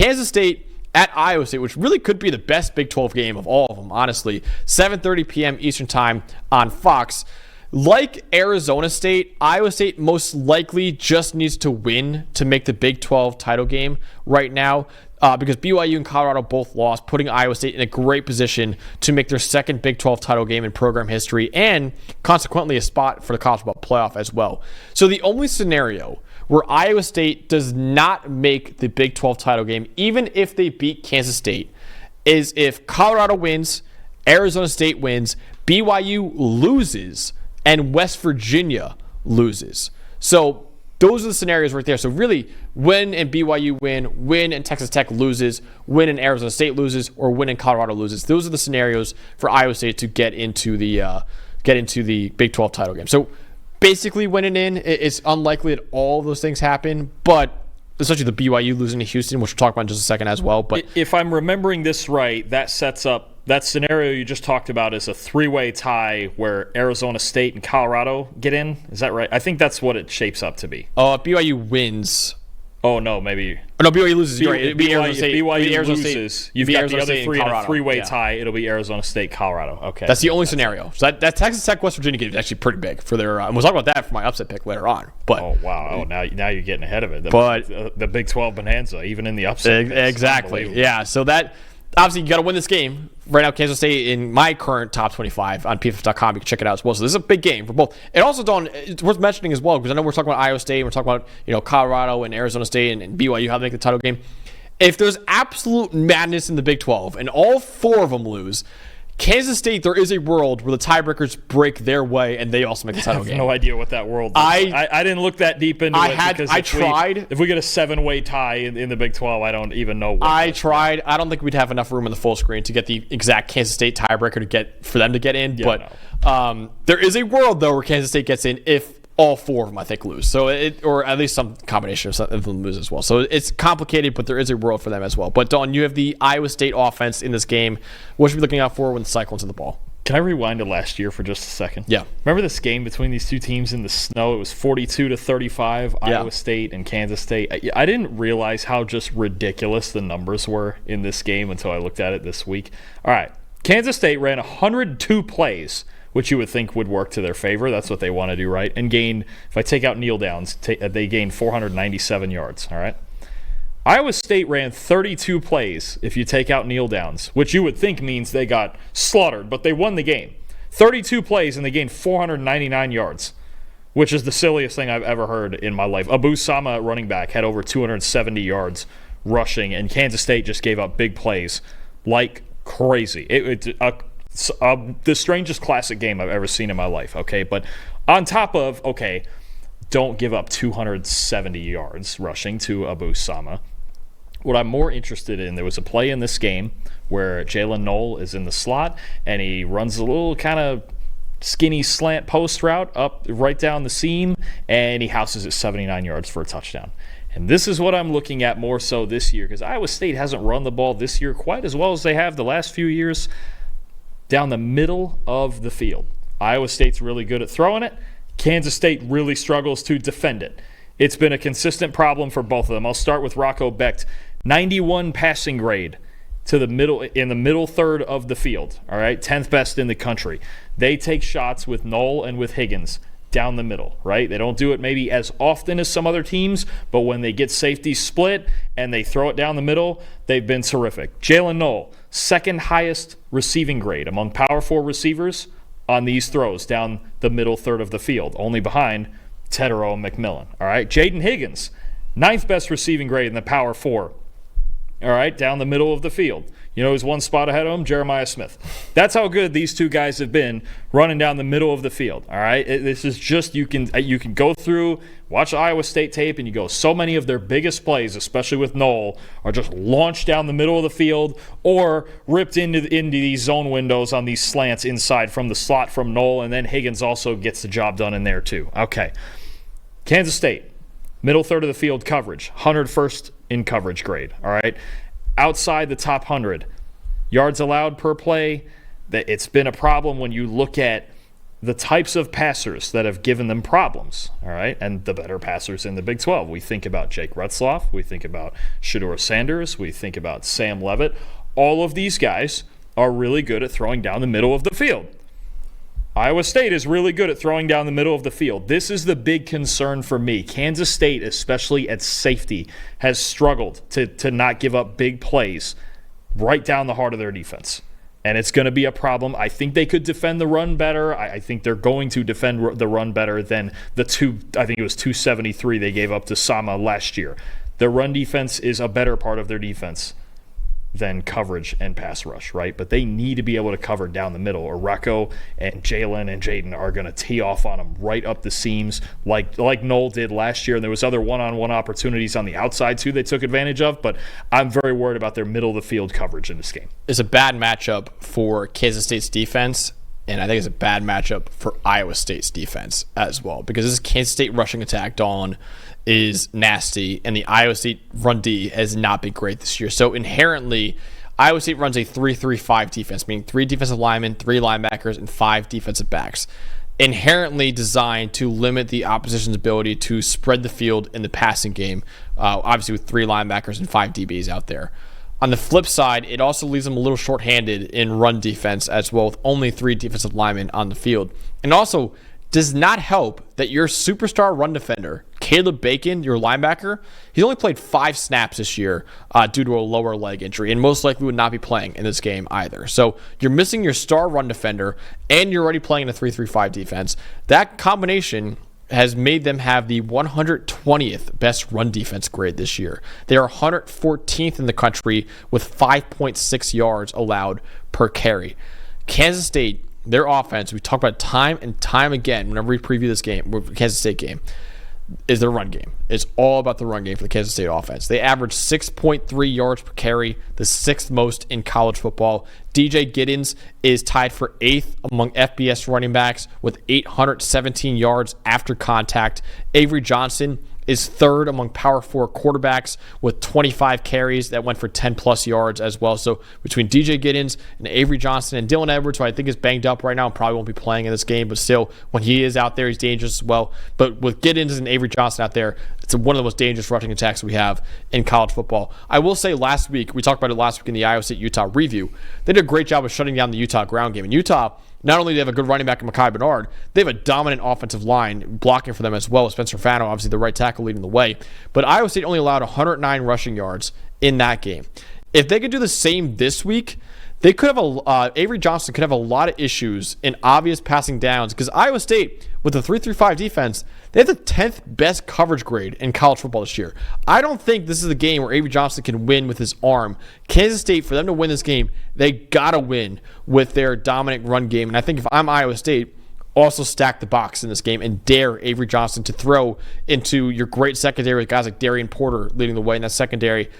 Kansas State at Iowa State, which really could be the best Big 12 game of all of them, honestly. 7:30 p.m. Eastern Time on Fox. Like Arizona State, Iowa State most likely just needs to win to make the Big 12 title game right now because BYU and Colorado both lost, putting Iowa State in a great position to make their second Big 12 title game in program history and consequently a spot for the college football playoff as well. So the only scenario where Iowa State does not make the Big 12 title game, even if they beat Kansas State, is if Colorado wins, Arizona State wins, BYU loses, and West Virginia loses. So those are the scenarios right there. So really, win and BYU win and Texas Tech loses, win and Arizona State loses, or win and Colorado loses. Those are the scenarios for Iowa State to get into the Big 12 title game. So basically, winning in, it's unlikely that all of those things happen, but especially the BYU losing to Houston, which we'll talk about in just a second as well. But if I'm remembering this right, that sets up that scenario you just talked about is a three-way tie where Arizona State and Colorado get in. Is that right? I think that's what it shapes up to be. BYU wins. Oh, no, maybe. Oh, no, BYU loses. It'd be Arizona State. BYU Arizona loses. State. You've got Arizona the other State three in a three-way tie. tie. It'll be Arizona State, Colorado. Okay. That's the only scenario. So that Texas Tech, West Virginia game is actually pretty big for their and we'll talk about that for my upset pick later on. But oh, wow. Oh, now you're getting ahead of it. The Big 12 bonanza, even in the upset. Exactly. Yeah, so that obviously you got to win this game. Right now, Kansas State in my current top 25 on PFF.com. You can check it out as well. So this is a big game for both. And also, Dawn, it's worth mentioning as well because I know we're talking about Iowa State, we're talking about Colorado and Arizona State and BYU how to make the title game. If there's absolute madness in the Big 12 and all four of them lose, Kansas State, there is a world where the tiebreakers break their way and they also make the title game. I have no idea what that world is. I didn't look that deep into it because if we get a 7-way tie in the Big 12, I don't even know what I tried. I don't think we'd have enough room in the full screen to get the exact Kansas State tiebreaker for them to get in. Yeah, but there is a world, though, where Kansas State gets in if all four of them, I think, lose. So or at least some combination of them lose as well. So it's complicated, but there is a world for them as well. But Dawn, you have the Iowa State offense in this game. What should we be looking out for when the Cyclones in the ball? Can I rewind to last year for just a second? Yeah. Remember this game between these two teams in the snow? It was 42-35, Iowa State and Kansas State. I didn't realize how just ridiculous the numbers were in this game until I looked at it this week. All right. Kansas State ran 102 plays, which you would think would work to their favor. That's what they want to do, right? And gained, if I take out kneel downs, they gained 497 yards, all right? Iowa State ran 32 plays if you take out kneel downs, which you would think means they got slaughtered, but they won the game. 32 plays and they gained 499 yards, which is the silliest thing I've ever heard in my life. Abu Sama, running back, had over 270 yards rushing, and Kansas State just gave up big plays like crazy. The strangest classic game I've ever seen in my life, okay? But on top of, don't give up 270 yards rushing to Abu Sama. What I'm more interested in, there was a play in this game where Jalen Knoll is in the slot, and he runs a little kind of skinny slant post route up right down the seam, and he houses it 79 yards for a touchdown. And this is what I'm looking at more so this year because Iowa State hasn't run the ball this year quite as well as they have the last few years. Down the middle of the field. Iowa State's really good at throwing it. Kansas State really struggles to defend it. It's been a consistent problem for both of them. I'll start with Rocco Becht. 91 passing grade to the middle third of the field. All right, 10th best in the country. They take shots with Knoll and with Higgins down the middle, right? They don't do it maybe as often as some other teams, but when they get safety split and they throw it down the middle, they've been terrific. Jalen Knoll, second highest receiving grade among Power 4 receivers on these throws down the middle third of the field, only behind Tetero and McMillan. All right, Jaden Higgins, ninth best receiving grade in the Power 4. All right, down the middle of the field. You know who's one spot ahead of him? Jeremiah Smith. That's how good these two guys have been running down the middle of the field. All right, this is just you can go through, watch Iowa State tape, and you go. So many of their biggest plays, especially with Knoll, are just launched down the middle of the field or ripped into these zone windows on these slants inside from the slot from Knoll, and then Higgins also gets the job done in there too. Okay, Kansas State, middle third of the field coverage, 101st in coverage grade. All right. Outside the top 100 yards allowed per play, that it's been a problem when you look at the types of passers that have given them problems, all right, and the better passers in the Big 12. We think about Jake Retzloff. We think about Shedeur Sanders. We think about Sam Levitt. All of these guys are really good at throwing down the middle of the field. Iowa State is really good at throwing down the middle of the field. This is the big concern for me. Kansas State, especially at safety, has struggled to not give up big plays right down the heart of their defense. And it's going to be a problem. I think they could defend the run better. I think they're going to defend the run better than I think it was 273 they gave up to Sama last year. Their run defense is a better part of their defense than coverage and pass rush, right? But they need to be able to cover down the middle, or Rocco and Jalen and Jaden are going to tee off on them right up the seams like Noel did last year. And there was other one-on-one opportunities on the outside, too, they took advantage of. But I'm very worried about their middle-of-the-field coverage in this game. It's a bad matchup for Kansas State's defense, and I think it's a bad matchup for Iowa State's defense as well, because this Kansas State rushing attack, Dawn, is nasty, and the Iowa State run D has not been great this year. So inherently, Iowa State runs a 3-3-5 defense, meaning 3 defensive linemen, 3 linebackers, and 5 defensive backs. Inherently designed to limit the opposition's ability to spread the field in the passing game, obviously with 3 linebackers and 5 DBs out there. On the flip side, it also leaves them a little shorthanded in run defense as well, with only 3 defensive linemen on the field. And also, does not help that your superstar run defender, Caleb Bacon, your linebacker, he's only played 5 snaps this year due to a lower leg injury, and most likely would not be playing in this game either. So you're missing your star run defender, and you're already playing in a 3-3-5 defense. That combination has made them have the 120th best run defense grade this year. They are 114th in the country with 5.6 yards allowed per carry. Kansas State, their offense, we talk about time and time again whenever we preview this game, Kansas State game, is their run game. It's all about the run game for the Kansas State offense. They average 6.3 yards per carry, the 6th most in college football. DJ Giddens is tied for 8th among FBS running backs with 817 yards after contact. Avery Johnson is 3rd among Power 4 quarterbacks with 25 carries that went for 10-plus yards as well. So between DJ Giddens and Avery Johnson and Dylan Edwards, who I think is banged up right now and probably won't be playing in this game, but still, when he is out there, he's dangerous as well. But with Giddens and Avery Johnson out there, it's one of the most dangerous rushing attacks we have in college football. I will say last week, we talked about it last week in the Iowa State-Utah review, they did a great job of shutting down the Utah ground game. And Utah, not only do they have a good running back in Mekhi Bernard, they have a dominant offensive line blocking for them as well. Spencer Fano, obviously the right tackle leading the way. But Iowa State only allowed 109 rushing yards in that game. If they could do the same this week, they could have Avery Johnson could have a lot of issues in obvious passing downs, because Iowa State, with the 3-3-5 defense, they have the 10th best coverage grade in college football this year. I don't think this is a game where Avery Johnson can win with his arm. Kansas State, for them to win this game, they got to win with their dominant run game. And I think if I'm Iowa State, also stack the box in this game and dare Avery Johnson to throw into your great secondary with guys like Darian Porter leading the way in that secondary.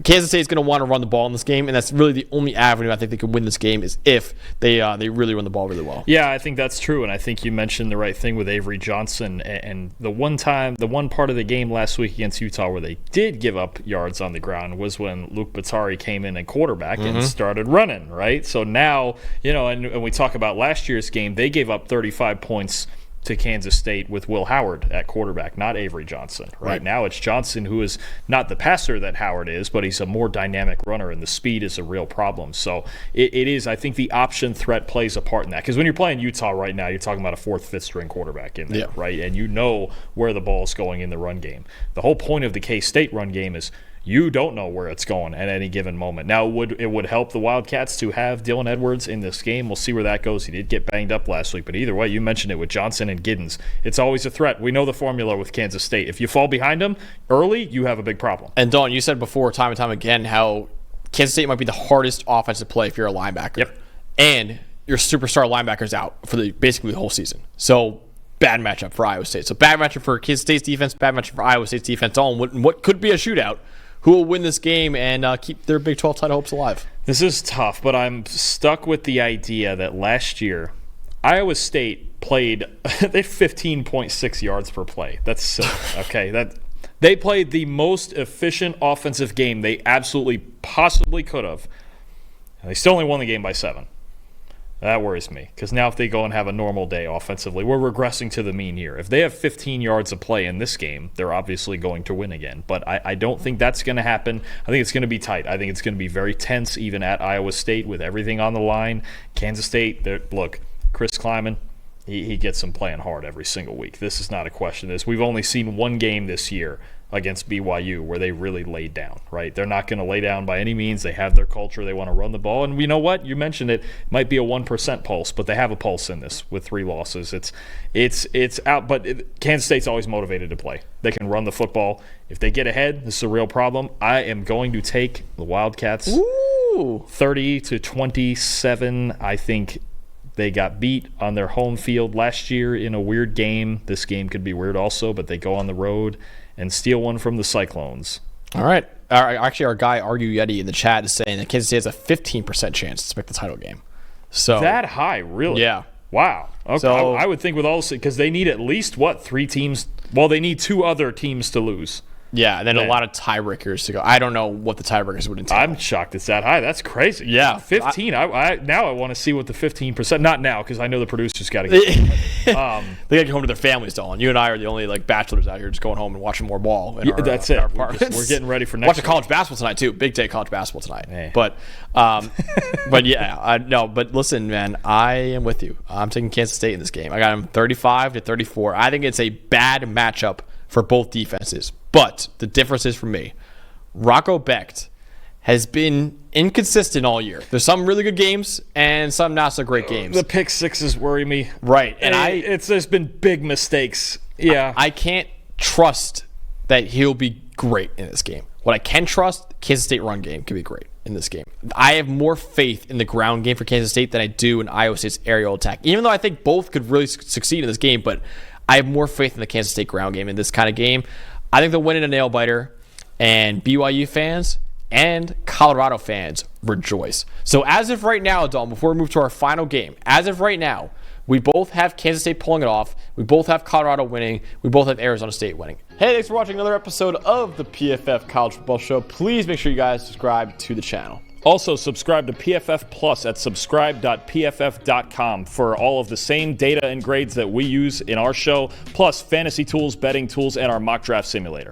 Kansas State is going to want to run the ball in this game, and that's really the only avenue I think they can win this game is if they really run the ball really well. Yeah, I think that's true, and I think you mentioned the right thing with Avery Johnson. And the one part of the game last week against Utah where they did give up yards on the ground was when Luke Batari came in at quarterback and started running, right? So now, and we talk about last year's game, they gave up 35 points to Kansas State with Will Howard at quarterback, not Avery Johnson. Right now it's Johnson, who is not the passer that Howard is, but he's a more dynamic runner, and the speed is a real problem. So it is, I think the option threat plays a part in that. Because when you're playing Utah right now, you're talking about a 4th, 5th string quarterback in there, right? And you know where the ball's going in the run game. The whole point of the K-State run game is you don't know where it's going at any given moment. Now, it would help the Wildcats to have Dylan Edwards in this game. We'll see where that goes. He did get banged up last week, but either way, you mentioned it with Johnson and Giddens. It's always a threat. We know the formula with Kansas State. If you fall behind them early, you have a big problem. And Dawn, you said before, time and time again, how Kansas State might be the hardest offense to play if you're a linebacker. Yep. And your superstar linebacker's out for basically the whole season. So bad matchup for Iowa State. So bad matchup for Kansas State's defense, bad matchup for Iowa State's defense. On what could be a shootout. Who will win this game and keep their Big 12 title hopes alive? This is tough, but I'm stuck with the idea that last year, Iowa State played they 15.6 yards per play. That's silly, okay? They played the most efficient offensive game they absolutely possibly could have. And they still only won the game by 7. That worries me, because now if they go and have a normal day offensively, we're regressing to the mean here. If they have 15 yards of play in this game, they're obviously going to win again. But I don't think that's going to happen. I think it's going to be tight. I think it's going to be very tense, even at Iowa State, with everything on the line. Kansas State, look, Chris Kleiman, he gets them playing hard every single week. This is not a question of this. We've only seen one game this year against BYU where they really laid down, right? They're not going to lay down by any means. They have their culture. They want to run the ball. And you know what? You mentioned it. It might be a 1% pulse, but they have a pulse in this with 3 losses. It's out, but Kansas State's always motivated to play. They can run the football. If they get ahead, this is a real problem. I am going to take the Wildcats 30-27. I think they got beat on their home field last year in a weird game. This game could be weird also, but they go on the road and steal one from the Cyclones. All right. Actually, our guy, Argue Yeti, in the chat is saying that Kansas State has a 15% chance to make the title game. So that high, really? Yeah. Wow. Okay. So, I would think with all this, because they need at least, 3 teams? Well, they need 2 other teams to lose. Yeah, and then a lot of tiebreakers to go. I don't know what the tiebreakers would entail. I'm shocked it's that high. That's crazy. Yeah. 15. Now I want to see what the 15%. Not now, because I know the producers got to get home. They got to get home to their families, Dolan. You and I are the only bachelors out here just going home and watching more ball. That's it. We're getting ready for next Watching college basketball tonight, too. Big day college basketball tonight. Hey. But yeah, but listen, man, I am with you. I'm taking Kansas State in this game. I got them 35-34. I think it's a bad matchup for both defenses. But the difference is for me, Rocco Becht has been inconsistent all year. There's some really good games and some not so great games. The pick sixes worry me. Right. And there's been big mistakes. Yeah. I can't trust that he'll be great in this game. What I can trust, Kansas State run game can be great in this game. I have more faith in the ground game for Kansas State than I do in Iowa State's aerial attack. Even though I think both could really succeed in this game, but I have more faith in the Kansas State ground game in this kind of game. I think they'll win in a nail biter, and BYU fans and Colorado fans rejoice. So as of right now, Dom, before we move to our final game, as of right now, we both have Kansas State pulling it off. We both have Colorado winning. We both have Arizona State winning. Hey, thanks for watching another episode of the PFF College Football Show. Please make sure you guys subscribe to the channel. Also, subscribe to PFF Plus at subscribe.pff.com for all of the same data and grades that we use in our show, plus fantasy tools, betting tools, and our mock draft simulator.